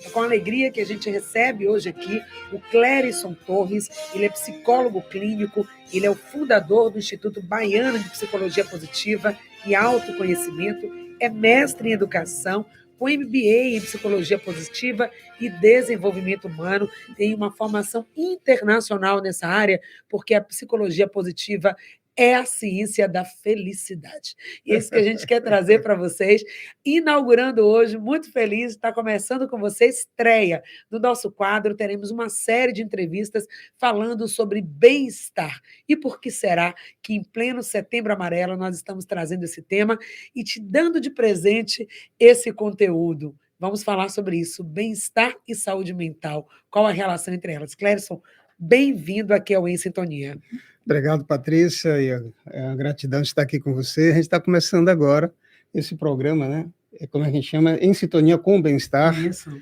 É com alegria que a gente recebe hoje aqui o Clérison Torres. Ele é psicólogo clínico, ele é o fundador do Instituto Baiano de Psicologia Positiva e Autoconhecimento, é mestre em educação, com MBA em Psicologia Positiva e Desenvolvimento Humano, tem uma formação internacional nessa área, porque a psicologia positiva é a ciência da felicidade. E é isso que a gente quer trazer para vocês, inaugurando hoje, muito feliz, está começando com você, estreia do nosso quadro, teremos uma série de entrevistas falando sobre bem-estar. E por que será que em pleno Setembro Amarelo nós estamos trazendo esse tema e te dando de presente esse conteúdo? Vamos falar sobre isso, bem-estar e saúde mental. Qual a relação entre elas? Clérison, bem-vindo aqui ao Em Sintonia. Obrigado, Patrícia, e a gratidão de estar aqui com você. A gente está começando agora esse programa, né? Como a gente chama, Em Sintonia com o Bem-Estar. Isso.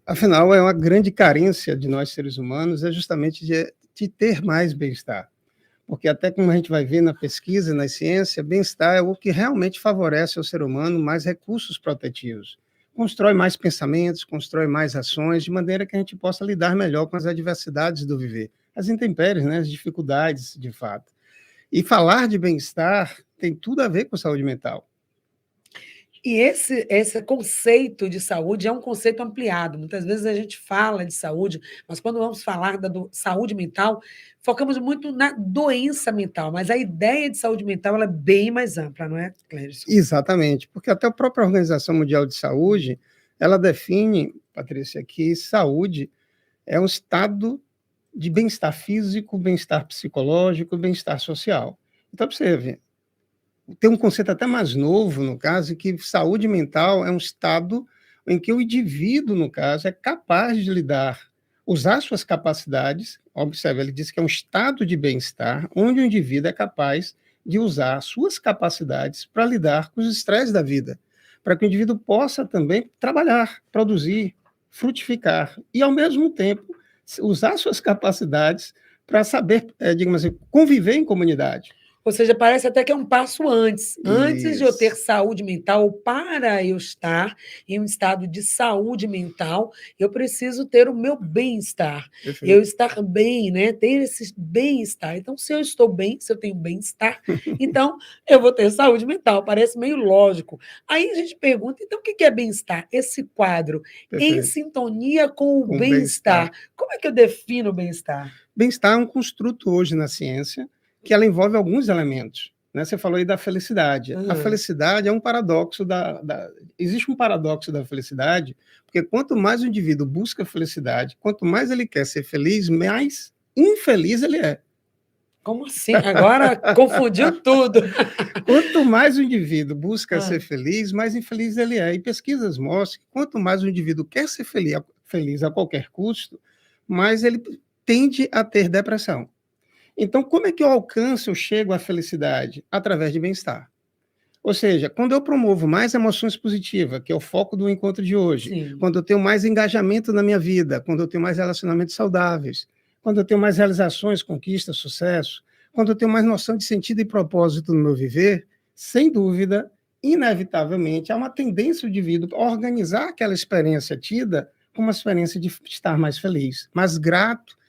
Afinal, é uma grande carência de nós, seres humanos, é justamente de ter mais bem-estar. Porque até como a gente vai ver na pesquisa e na ciência, bem-estar é o que realmente favorece ao ser humano mais recursos protetivos. Constrói mais pensamentos, constrói mais ações, de maneira que a gente possa lidar melhor com as adversidades do viver. As intempéries, né, as dificuldades, de fato. E falar de bem-estar tem tudo a ver com saúde mental. E esse conceito de saúde é um conceito ampliado. Muitas vezes a gente fala de saúde, mas quando vamos falar da saúde mental, focamos muito na doença mental, mas a ideia de saúde mental ela é bem mais ampla, não é, Clérison? Exatamente, porque até a própria Organização Mundial de Saúde, ela define, Patrícia, que saúde é um estado de bem-estar físico, bem-estar psicológico, bem-estar social. Então, você vê, tem um conceito até mais novo, no caso, que saúde mental é um estado em que o indivíduo, no caso, é capaz de lidar, usar suas capacidades. Observe, ele diz que é um estado de bem-estar, onde o indivíduo é capaz de usar suas capacidades para lidar com os estresses da vida, para que o indivíduo possa também trabalhar, produzir, frutificar, e, ao mesmo tempo, usar suas capacidades para saber, digamos assim, conviver em comunidade. Ou seja, parece até que é um passo antes. Antes de eu ter Isso. saúde mental, ou para eu estar em um estado de saúde mental, eu preciso ter o meu bem-estar. Perfeito. Eu estar bem, né? Ter esse bem-estar. Então, se eu estou bem, se eu tenho bem-estar, então eu vou ter saúde mental. Parece meio lógico. Aí a gente pergunta, então o que é bem-estar? Esse quadro, Perfeito. em sintonia com o Com bem-estar. bem-estar. Como é que eu defino o bem-estar? Bem-estar é um construto hoje na ciência que ela envolve alguns elementos. Né? Você falou aí da felicidade. A felicidade é um paradoxo Existe um paradoxo da felicidade, porque quanto mais o indivíduo busca felicidade, quanto mais ele quer ser feliz, mais infeliz ele é. Como assim? Agora confundiu tudo. Quanto mais o indivíduo busca ser feliz, mais infeliz ele é. E pesquisas mostram que quanto mais o indivíduo quer ser feliz a qualquer custo, mais ele tende a ter depressão. Então, como é que eu chego à felicidade? Através de bem-estar. Ou seja, quando eu promovo mais emoções positivas, que é o foco do encontro de hoje, Sim. quando eu tenho mais engajamento na minha vida, quando eu tenho mais relacionamentos saudáveis, quando eu tenho mais realizações, conquistas, sucesso, quando eu tenho mais noção de sentido e propósito no meu viver, sem dúvida, inevitavelmente, há uma tendência do indivíduo a organizar aquela experiência tida como uma experiência de estar mais feliz, mais grato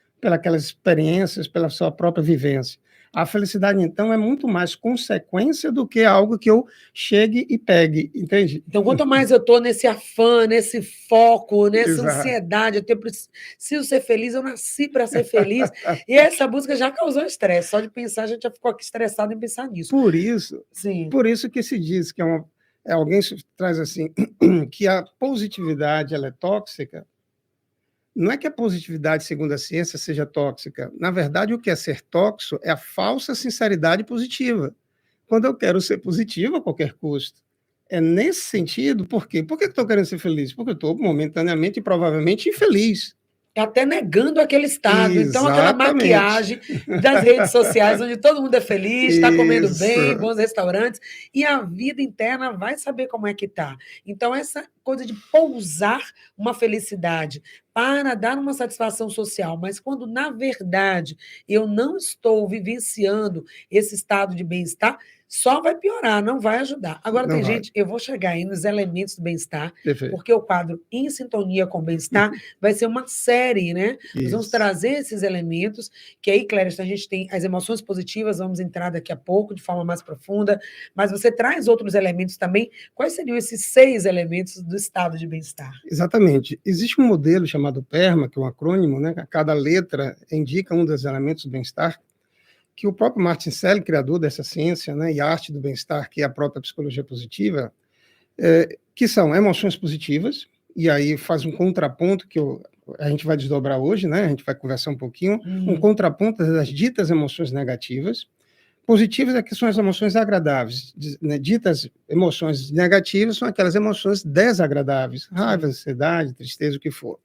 pelas experiências, pela sua própria vivência. A felicidade, então, é muito mais consequência do que algo que eu chegue e pegue, entende? Então, quanto mais eu estou nesse afã, nesse foco, nessa Exato. ansiedade, eu preciso ser feliz, eu nasci para ser feliz. E essa busca já causou estresse. Só de pensar, a gente já ficou aqui estressado em pensar nisso. Por isso que se diz que alguém traz assim, que a positividade ela é tóxica. Não é que a positividade, segundo a ciência, seja tóxica. Na verdade, o que é ser tóxico é a falsa sinceridade positiva. Quando eu quero ser positivo a qualquer custo. É nesse sentido, por quê? Por que eu estou querendo ser feliz? Porque eu estou momentaneamente e provavelmente infeliz. Até negando aquele estado. Então, aquela Exatamente. maquiagem das redes sociais, onde todo mundo é feliz, está comendo bem, Isso. bons restaurantes, e a vida interna vai saber como é que está. Então, essa coisa de pousar uma felicidade para dar uma satisfação social, mas quando, na verdade, eu não estou vivenciando esse estado de bem-estar, só vai piorar, não vai ajudar. Agora, Não tem vai. gente, eu vou chegar aí nos elementos do bem-estar, Perfeito. porque o quadro Em Sintonia com o Bem-Estar vai ser uma série, né? Nós vamos Isso. trazer esses elementos, que aí, Cléris, a gente tem as emoções positivas, vamos entrar daqui a pouco de forma mais profunda, mas você traz outros elementos também. Quais seriam esses 6 elementos do estado de bem-estar? Exatamente. Existe um modelo chamado PERMA, que é um acrônimo, né? Cada letra indica um dos elementos do bem-estar, que o próprio Martin Seligman, criador dessa ciência, né, e a arte do bem-estar, que é a própria psicologia positiva, que são emoções positivas, e aí faz um contraponto a gente vai desdobrar hoje, né? A gente vai conversar um pouquinho, um contraponto das ditas emoções negativas. Positivas é que são as emoções agradáveis, né? Ditas emoções negativas são aquelas emoções desagradáveis, raiva, ansiedade, tristeza, o que for.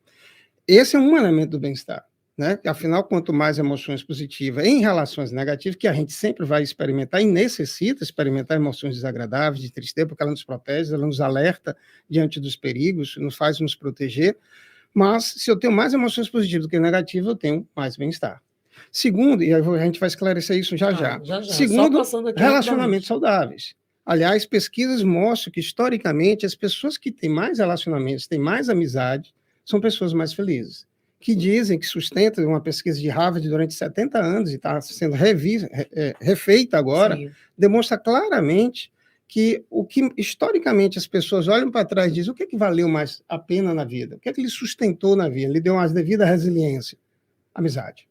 Esse é um elemento do bem-estar, né? Afinal, quanto mais emoções positivas em relações negativas, que a gente sempre vai experimentar e necessita experimentar emoções desagradáveis, de tristeza, porque ela nos protege, ela nos alerta diante dos perigos, nos faz nos proteger. Mas, se eu tenho mais emoções positivas do que negativas, eu tenho mais bem-estar. Segundo, e a gente vai esclarecer isso já. Já. Segundo, relacionamentos saudáveis. Aliás, pesquisas mostram que, historicamente, as pessoas que têm mais relacionamentos, têm mais amizade, são pessoas mais felizes. Que dizem, que sustentam uma pesquisa de Harvard durante 70 anos, e está sendo refeita agora, Sim. demonstra claramente que o que historicamente as pessoas olham para trás e dizem o que valeu mais a pena na vida, o que lhe sustentou na vida, lhe deu uma devida resiliência? Amizade.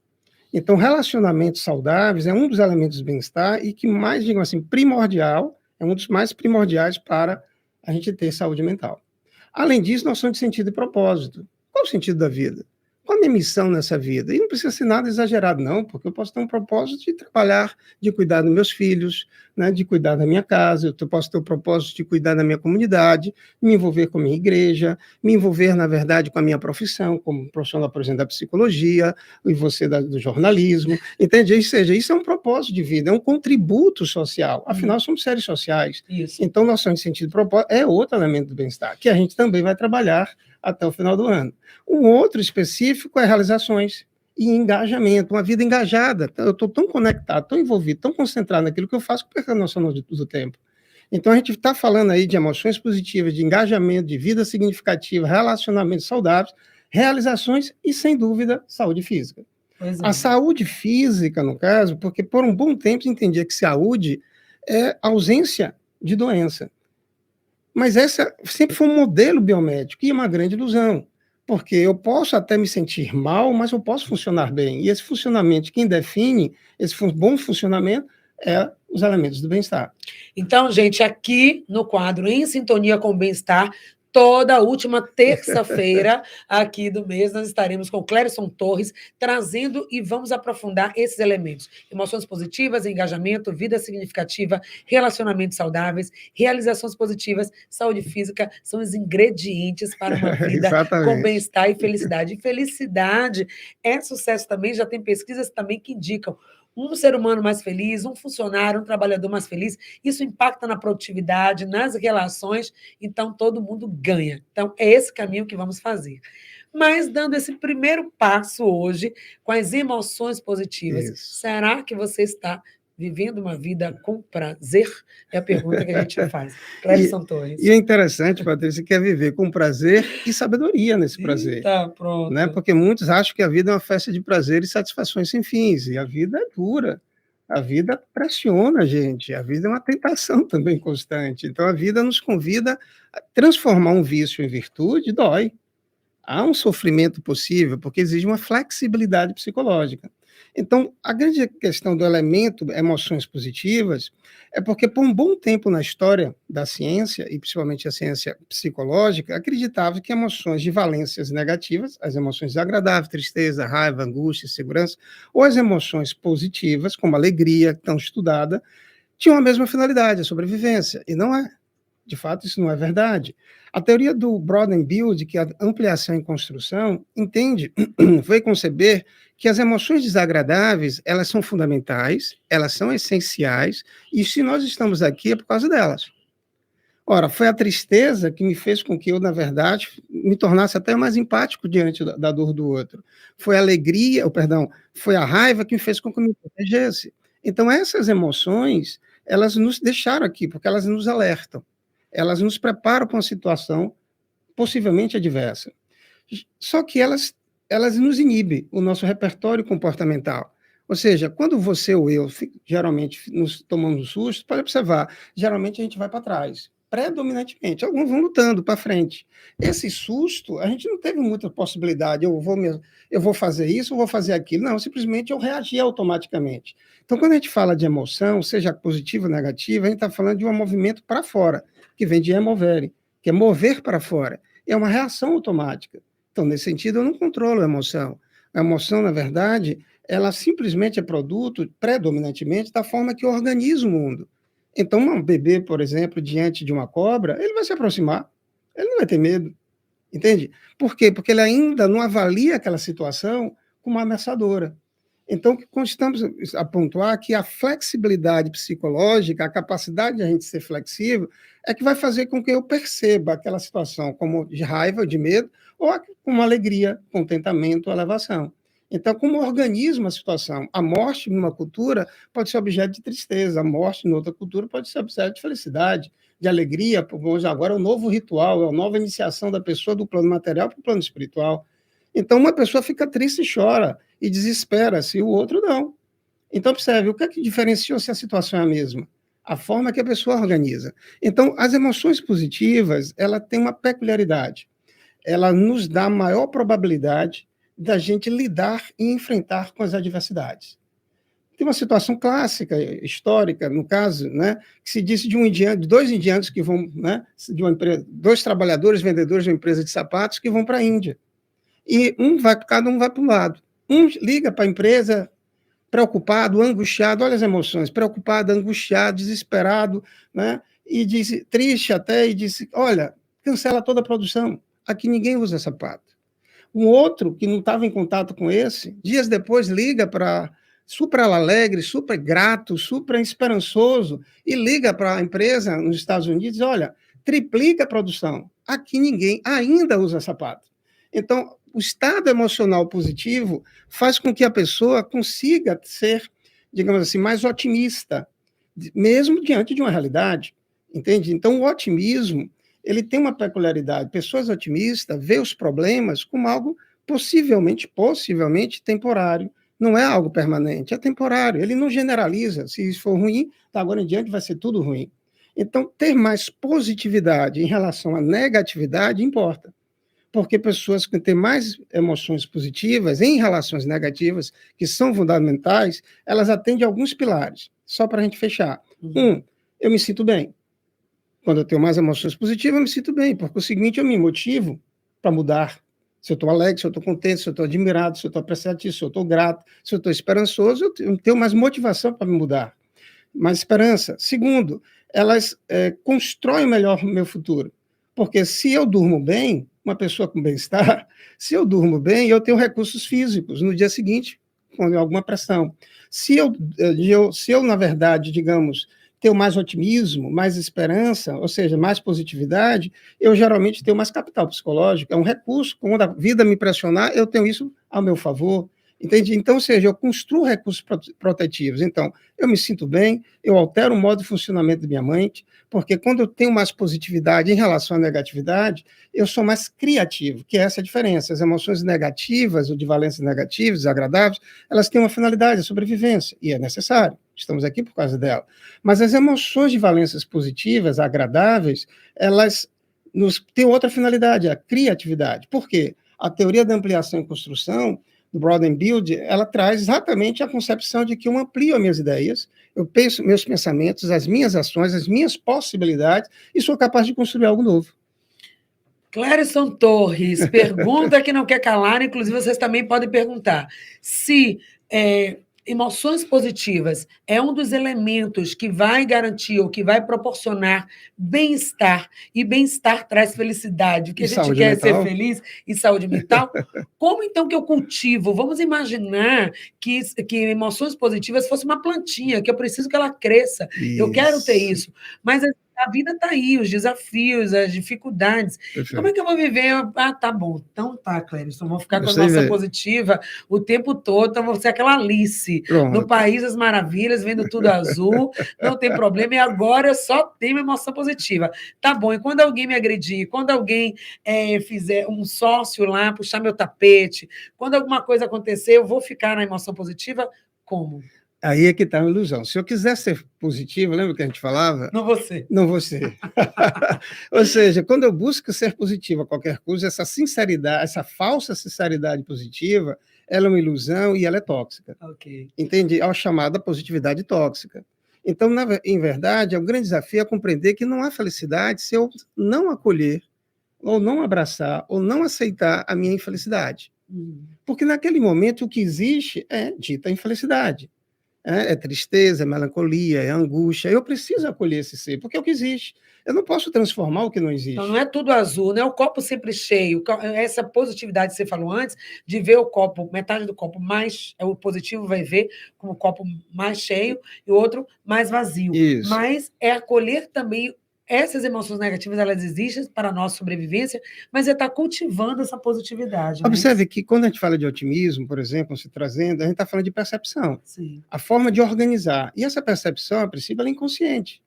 Então, relacionamentos saudáveis é um dos elementos do bem-estar e que mais, digamos assim, primordial, é um dos mais primordiais para a gente ter saúde mental. Além disso, noção de sentido e propósito. Qual o sentido da vida? Qual a minha missão nessa vida? E não precisa ser nada exagerado, não, porque eu posso ter um propósito de trabalhar, de cuidar dos meus filhos, né, de cuidar da minha casa, eu posso ter o propósito de cuidar da minha comunidade, me envolver com a minha igreja, me envolver, na verdade, com a minha profissão, como profissional, por exemplo, da psicologia, e você do jornalismo, entende? Ou seja, isso é um propósito de vida, é um contributo social, afinal, somos seres sociais. Isso. Então, noção de sentido e propósito é outro elemento do bem-estar, que a gente também vai trabalhar até o final do ano. Um outro específico é realizações e engajamento, uma vida engajada. Eu estou tão conectado, tão envolvido, tão concentrado naquilo que eu faço, que perco a noção do tempo. Então, a gente está falando aí de emoções positivas, de engajamento, de vida significativa, relacionamentos saudáveis, realizações e, sem dúvida, saúde física. A saúde física, no caso, porque por um bom tempo se entendia que saúde é ausência de doença. Mas essa sempre foi um modelo biomédico, e é uma grande ilusão, porque eu posso até me sentir mal, mas eu posso funcionar bem. E esse funcionamento, quem define esse bom funcionamento é os elementos do bem-estar. Então, gente, aqui no quadro Em Sintonia com o Bem-Estar, toda última terça-feira aqui do mês, nós estaremos com Clérison Torres, trazendo e vamos aprofundar esses elementos. Emoções positivas, engajamento, vida significativa, relacionamentos saudáveis, realizações positivas, saúde física, são os ingredientes para uma vida com bem-estar e felicidade. E felicidade é sucesso também, já tem pesquisas também que indicam um ser humano mais feliz, um funcionário, um trabalhador mais feliz, isso impacta na produtividade, nas relações, então todo mundo ganha. Então, é esse caminho que vamos fazer. Mas, dando esse primeiro passo hoje, com as emoções positivas, será que você está vivendo uma vida com prazer? É a pergunta que a gente faz. Clérison Torres. E é interessante, Patrícia, que é viver com prazer e sabedoria nesse prazer. Tá, pronto. Né? Porque muitos acham que a vida é uma festa de prazer e satisfações sem fins, e a vida é dura. A vida pressiona a gente, a vida é uma tentação também constante. Então, a vida nos convida a transformar um vício em virtude, dói. Há um sofrimento possível, porque exige uma flexibilidade psicológica. Então, a grande questão do elemento emoções positivas é porque, por um bom tempo na história da ciência, e principalmente a ciência psicológica, acreditava que emoções de valências negativas, as emoções desagradáveis, tristeza, raiva, angústia, insegurança, ou as emoções positivas, como alegria, tão estudada, tinham a mesma finalidade, a sobrevivência, e não é. De fato, isso não é verdade. A teoria do Broaden Build, que é a ampliação em construção, foi conceber que as emoções desagradáveis, elas são fundamentais, elas são essenciais, e se nós estamos aqui é por causa delas. Ora, foi a tristeza que me fez com que eu, na verdade, me tornasse até mais empático diante da dor do outro. Foi a alegria, ou, perdão, foi a raiva que me fez com que eu me protegesse. Então, essas emoções, elas nos deixaram aqui, porque elas nos alertam. Elas nos preparam para uma situação possivelmente adversa. Só que elas nos inibem o nosso repertório comportamental. Ou seja, quando você ou eu geralmente nos tomamos um susto, pode observar, geralmente a gente vai para trás, predominantemente. Alguns vão lutando para frente. Esse susto, a gente não teve muita possibilidade, eu vou fazer isso, eu vou fazer aquilo. Não, simplesmente eu reagi automaticamente. Então, quando a gente fala de emoção, seja positiva ou negativa, a gente está falando de um movimento para fora, que vem de emovere, que é mover para fora. É uma reação automática. Então, nesse sentido, eu não controlo a emoção. A emoção, na verdade, ela simplesmente é produto, predominantemente, da forma que organiza o mundo. Então, um bebê, por exemplo, diante de uma cobra, ele vai se aproximar, ele não vai ter medo, entende? Por quê? Porque ele ainda não avalia aquela situação como ameaçadora. Então, estamos a pontuar que a flexibilidade psicológica, a capacidade de a gente ser flexível, é que vai fazer com que eu perceba aquela situação como de raiva, de medo, ou como alegria, contentamento, elevação. Então, como organismo a situação, a morte numa cultura pode ser objeto de tristeza, a morte em outra cultura pode ser objeto de felicidade, de alegria, agora é um novo ritual, é a nova iniciação da pessoa do plano material para o plano espiritual. Então, uma pessoa fica triste e chora, e desespera-se, o outro não. Então, observe, o que é que diferencia se a situação é a mesma? A forma que a pessoa organiza. Então, as emoções positivas, ela tem uma peculiaridade. Ela nos dá maior probabilidade da gente lidar e enfrentar com as adversidades. Tem uma situação clássica, histórica, no caso, né, que se disse de dois indianos que vão, né, de uma empresa, dois trabalhadores, vendedores de uma empresa de sapatos que vão para a Índia. E cada um vai para um lado. Um liga para a empresa preocupado, angustiado, olha as emoções, preocupado, angustiado, desesperado, né? E disse, triste até, e disse, olha, cancela toda a produção, aqui ninguém usa sapato. Um outro, que não estava em contato com esse, dias depois liga para super alegre, super grato, super esperançoso, e liga para a empresa nos Estados Unidos, olha, triplica a produção, aqui ninguém ainda usa sapato. Então, o estado emocional positivo faz com que a pessoa consiga ser, digamos assim, mais otimista, mesmo diante de uma realidade, entende? Então, o otimismo, ele tem uma peculiaridade. Pessoas otimistas veem os problemas como algo possivelmente temporário. Não é algo permanente, é temporário. Ele não generaliza. Se isso for ruim, da agora em diante vai ser tudo ruim. Então, ter mais positividade em relação à negatividade importa. Porque pessoas que têm mais emoções positivas em relações negativas, que são fundamentais, elas atendem a alguns pilares. Só para a gente fechar. Eu me sinto bem. Quando eu tenho mais emoções positivas, eu me sinto bem, porque o seguinte, eu me motivo para mudar. Se eu estou alegre, se eu estou contente, se eu estou admirado, se eu estou apreciativo, se eu estou grato, se eu estou esperançoso, eu tenho mais motivação para me mudar, mais esperança. Segundo, elas constroem melhor o meu futuro, porque se eu durmo bem, uma pessoa com bem-estar, se eu durmo bem, eu tenho recursos físicos no dia seguinte, quando há alguma pressão. Se eu, na verdade, digamos, tenho mais otimismo, mais esperança, ou seja, mais positividade, eu geralmente tenho mais capital psicológico, é um recurso, quando a vida me pressionar, eu tenho isso ao meu favor, entende? Então, ou seja, eu construo recursos protetivos. Então, eu me sinto bem, eu altero o modo de funcionamento da minha mente, porque quando eu tenho mais positividade em relação à negatividade, eu sou mais criativo, que é essa a diferença. As emoções negativas, ou de valências negativas, desagradáveis, elas têm uma finalidade, a sobrevivência, e é necessário. Estamos aqui por causa dela. Mas as emoções de valências positivas, agradáveis, elas têm outra finalidade, a criatividade. Por quê? A teoria da ampliação e construção, do Broaden Build, ela traz exatamente a concepção de que eu amplio as minhas ideias, eu penso meus pensamentos, as minhas ações, as minhas possibilidades, e sou capaz de construir algo novo. Clérison Torres, pergunta que não quer calar, inclusive vocês também podem perguntar. Se emoções positivas é um dos elementos que vai garantir ou que vai proporcionar bem-estar, e bem-estar traz felicidade, o que a gente quer é ser feliz e saúde mental, como então que eu cultivo? Vamos imaginar que emoções positivas fosse uma plantinha, que eu preciso que ela cresça, eu quero ter isso, mas A vida está aí, os desafios, as dificuldades. Como é Perfeito. que eu vou viver? Ah, tá bom. Então tá, Clérison, vou ficar com a Você emoção vê. positiva o tempo todo, então vou ser aquela Alice no Pronto. País das Maravilhas, vendo tudo azul, não tem problema, e agora eu só tenho emoção positiva. Tá bom, e quando alguém me agredir, quando alguém fizer um sócio lá, puxar meu tapete, quando alguma coisa acontecer, eu vou ficar na emoção positiva? Como? Aí é que está a ilusão. Se eu quiser ser positivo, lembra que a gente falava? Não você. Não vou ser. Ou seja, quando eu busco ser positivo a qualquer custo, essa sinceridade, essa falsa sinceridade positiva, ela é uma ilusão e ela é tóxica. Ok. Entende? É a chamada positividade tóxica. Então, em verdade, o grande desafio é compreender que não há felicidade se eu não acolher, ou não abraçar, ou não aceitar a minha infelicidade. Porque naquele momento o que existe é dita infelicidade. É tristeza, é melancolia, é angústia. Eu preciso acolher esse ser, porque é o que existe. Eu não posso transformar o que não existe. Então, não é tudo azul, não é o copo sempre cheio. Essa positividade que você falou antes, de ver o copo, metade do copo mais, o positivo vai ver como o copo mais cheio e o outro mais vazio. Isso. Mas é acolher também essas emoções negativas, elas existem para a nossa sobrevivência, mas é estar cultivando essa positividade. Observe que quando a gente fala de otimismo, por exemplo, se trazendo, a gente está falando de percepção. Sim. A forma de organizar. E essa percepção, a princípio, ela é inconsciente.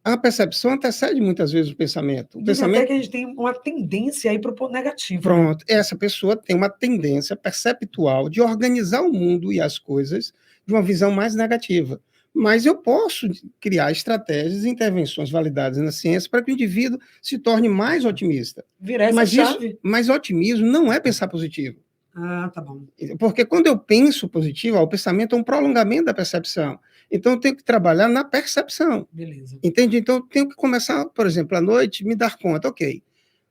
A percepção antecede muitas vezes o pensamento. Diz até que a gente tem uma tendência aí para o negativo. Pronto. Essa pessoa tem uma tendência perceptual de organizar o mundo e as coisas de uma visão mais negativa. Mas eu posso criar estratégias e intervenções validadas na ciência para que o indivíduo se torne mais otimista. Virar essa chave. Mas otimismo não é pensar positivo. Ah, tá bom. Porque quando eu penso positivo, o pensamento é um prolongamento da percepção. Então, eu tenho que trabalhar na percepção. Beleza. Entende? Então, eu tenho que começar, por exemplo, à noite, me dar conta, ok,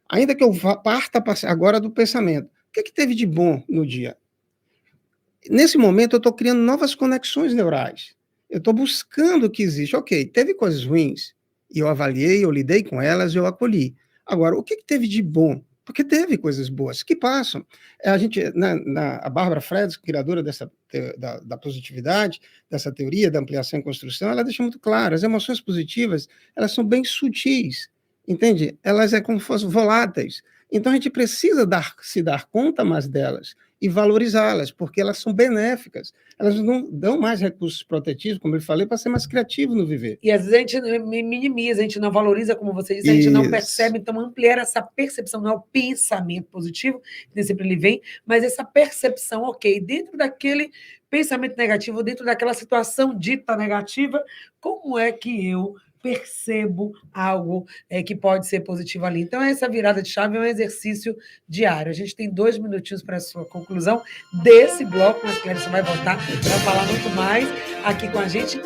ainda que eu parta agora do pensamento, o que teve de bom no dia? Nesse momento, eu estou criando novas conexões neurais. Eu estou buscando o que existe. Ok, teve coisas ruins, e eu avaliei, eu lidei com elas, eu acolhi. Agora, o que teve de bom? Porque teve coisas boas que passam. A gente, a Bárbara Fredis, criadora da positividade, dessa teoria da ampliação e construção, ela deixa muito claro, as emoções positivas, elas são bem sutis, entende? Elas é como se fossem voláteis. Então, a gente precisa se dar conta mais delas e valorizá-las, porque elas são benéficas. Elas não dão mais recursos protetivos, como eu falei, para ser mais criativo no viver. E às vezes a gente minimiza, a gente não valoriza, como você disse, a gente não percebe, então ampliar essa percepção, não é o pensamento positivo, que sempre ele vem, mas essa percepção, ok, dentro daquele pensamento negativo, dentro daquela situação dita negativa, como é que eu percebo algo que pode ser positivo ali. Então, essa virada de chave é um exercício diário. A gente tem 2 minutinhos para a sua conclusão desse bloco, mas Clérison vai voltar para falar muito mais aqui com a gente.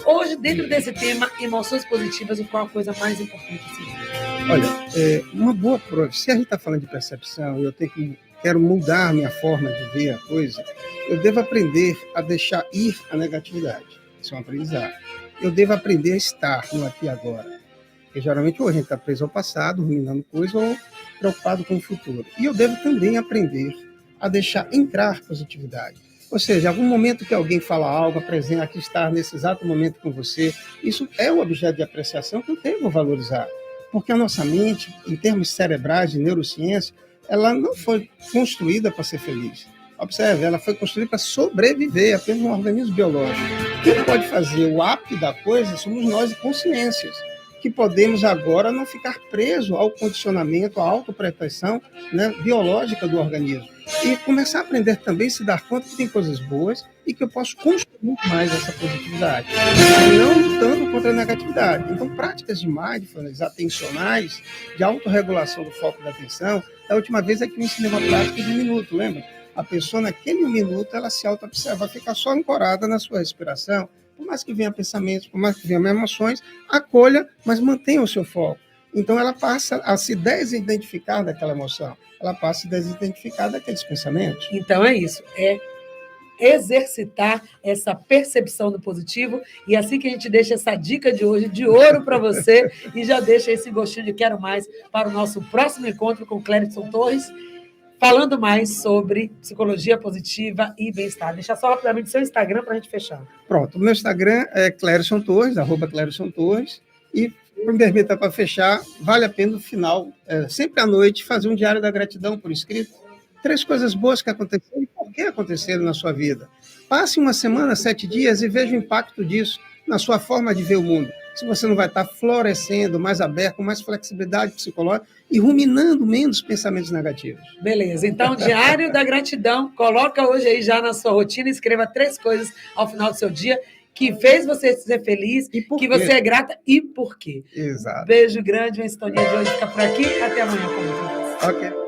Hoje, dentro desse tema, emoções positivas, qual a coisa mais importante? Olha, uma boa prova, se a gente está falando de percepção, quero mudar a minha forma de ver a coisa, eu devo aprender a deixar ir a negatividade. Isso é um aprendizado. Eu devo aprender a estar no aqui e agora. Porque geralmente ou a gente está preso ao passado, ruminando coisas, ou preocupado com o futuro. E eu devo também aprender a deixar entrar positividade. Ou seja, em algum momento que alguém fala algo, apresenta que está nesse exato momento com você, isso é um objeto de apreciação que eu devo valorizar. Porque a nossa mente, em termos cerebrais de neurociência, ela não foi construída para ser feliz. Observe, ela foi construída para sobreviver, apenas um organismo biológico. Quem pode fazer o ápice da coisa somos nós, consciências, que podemos agora não ficar presos ao condicionamento, à autoproteção, né, biológica do organismo. E começar a aprender também a se dar conta que tem coisas boas e que eu posso construir mais essa positividade, não lutando contra a negatividade. Então, práticas de mindfulness, atencionais, de autorregulação do foco da atenção, a última vez é que eu ensinei uma prática de 1 minuto, lembra? A pessoa, naquele 1 minuto, ela se auto-observa, fica só ancorada na sua respiração, por mais que venha pensamentos, por mais que venham emoções, acolha, mas mantenha o seu foco. Então, ela passa a se desidentificar daquela emoção, ela passa a se desidentificar daqueles pensamentos. Então, é isso, é exercitar essa percepção do positivo, e assim que a gente deixa essa dica de hoje, de ouro para você, e já deixa esse gostinho de quero mais para o nosso próximo encontro com Clérison Torres, falando mais sobre psicologia positiva e bem-estar. Deixa só rapidamente seu Instagram para a gente fechar. Pronto, o meu Instagram é Clérison Torres, @Clérison Torres, e Me permita, para fechar, vale a pena no final, sempre à noite, fazer um diário da gratidão por escrito. 3 coisas boas que aconteceram e por que aconteceram na sua vida. Passe uma semana, 7 dias e veja o impacto disso na sua forma de ver o mundo. Se você não vai estar florescendo, mais aberto, com mais flexibilidade psicológica e ruminando menos pensamentos negativos. Beleza, então diário da gratidão, coloca hoje aí já na sua rotina, escreva 3 coisas ao final do seu dia que fez você ser feliz, E por que quê? você é grata e por quê. Exato. Beijo grande, a sintonia de hoje fica por aqui, até amanhã com muito mais. Ok.